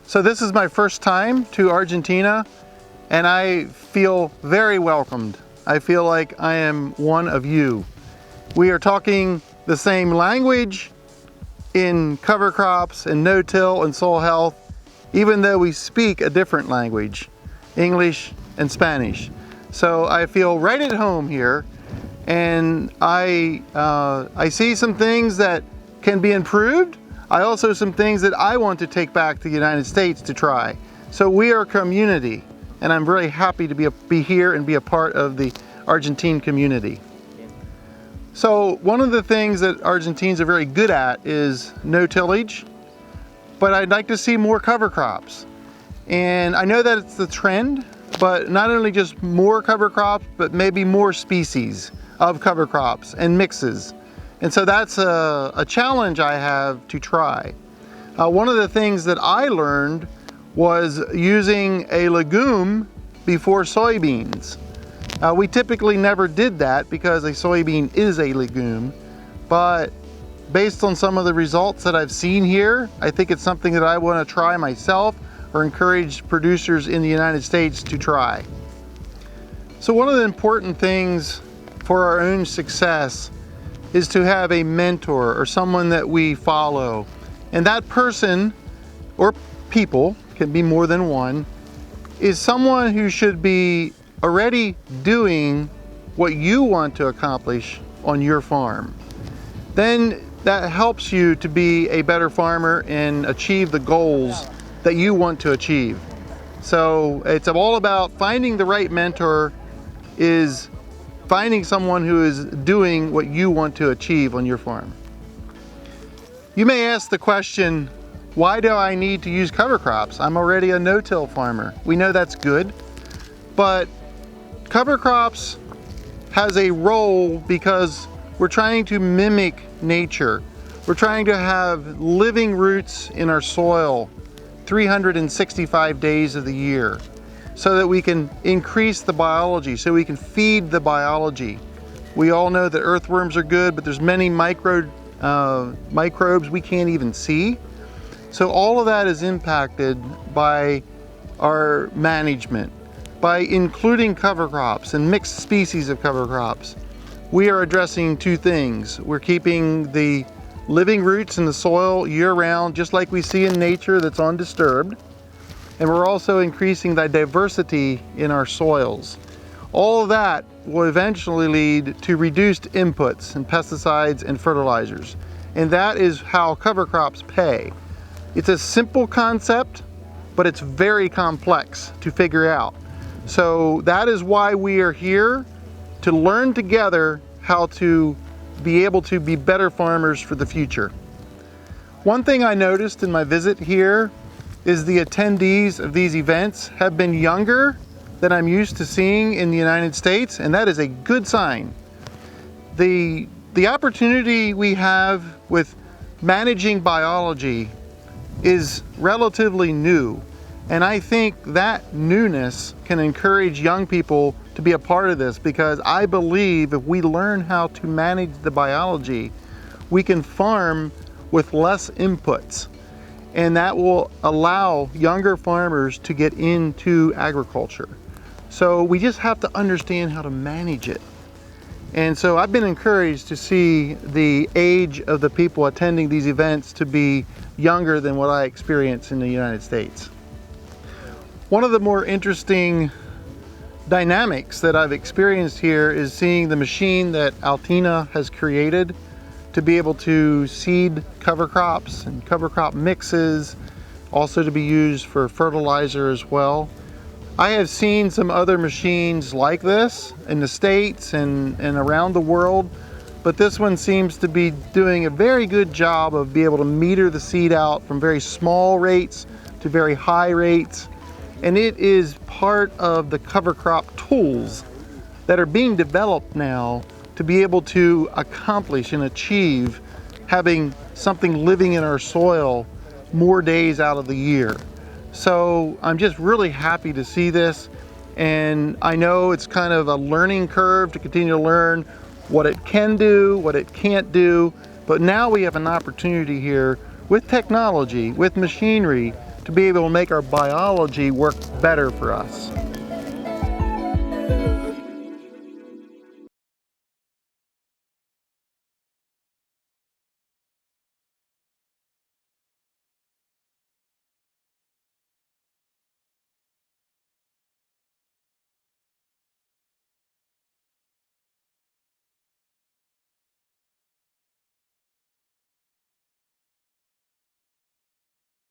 So this is my first time to Argentina, and I feel very welcomed. I feel like I am one of you. We are talking the same language in cover crops and no-till and soil health, even though we speak a different language, English and Spanish. So I feel right at home here, and I see some things that can be improved. I also some things that I want to take back to the United States to try. So we are a community, and I'm very happy to be here and be a part of the Argentine community. So one of the things that Argentines are very good at is no tillage, but I'd like to see more cover crops. And I know that it's the trend, but not only just more cover crops, but maybe more species of cover crops and mixes. And so that's a challenge I have to try. One of the things that I learned was using a legume before soybeans. We typically never did that because a soybean is a legume, but based on some of the results that I've seen here, I think it's something that I want to try myself or encourage producers in the United States to try. So one of the important things for our own success is to have a mentor or someone that we follow. And that person, or people, can be more than one, is someone who should be already doing what you want to accomplish on your farm. Then that helps you to be a better farmer and achieve the goals that you want to achieve. So it's all about finding the right mentor, is finding someone who is doing what you want to achieve on your farm. You may ask the question, why do I need to use cover crops? I'm already a no-till farmer. We know that's good, but cover crops has a role because we're trying to mimic nature. We're trying to have living roots in our soil 365 days of the year, so that we can increase the biology, so we can feed the biology. We all know that earthworms are good, but there's many microbes we can't even see. So all of that is impacted by our management. By including cover crops and mixed species of cover crops, we are addressing two things. We're keeping the living roots in the soil year-round, just like we see in nature that's undisturbed. And we're also increasing the diversity in our soils. All of that will eventually lead to reduced inputs and pesticides and fertilizers. And that is how cover crops pay. It's a simple concept, but it's very complex to figure out. So that is why we are here, to learn together how to be able to be better farmers for the future. One thing I noticed in my visit here is the attendees of these events have been younger than I'm used to seeing in the United States, and that is a good sign. The opportunity we have with managing biology is relatively new, and I think that newness can encourage young people to be a part of this, because I believe if we learn how to manage the biology, we can farm with less inputs. And that will allow younger farmers to get into agriculture. So we just have to understand how to manage it. And so I've been encouraged to see the age of the people attending these events to be younger than what I experience in the United States. One of the more interesting dynamics that I've experienced here is seeing the machine that Altina has created to be able to seed cover crops and cover crop mixes, also to be used for fertilizer as well. I have seen some other machines like this in the States and around the world, but this one seems to be doing a very good job of being able to meter the seed out from very small rates to very high rates. And it is part of the cover crop tools that are being developed now to be able to accomplish and achieve having something living in our soil more days out of the year. So I'm just really happy to see this, and I know it's kind of a learning curve to continue to learn what it can do, what it can't do, but now we have an opportunity here with technology, with machinery, to be able to make our biology work better for us.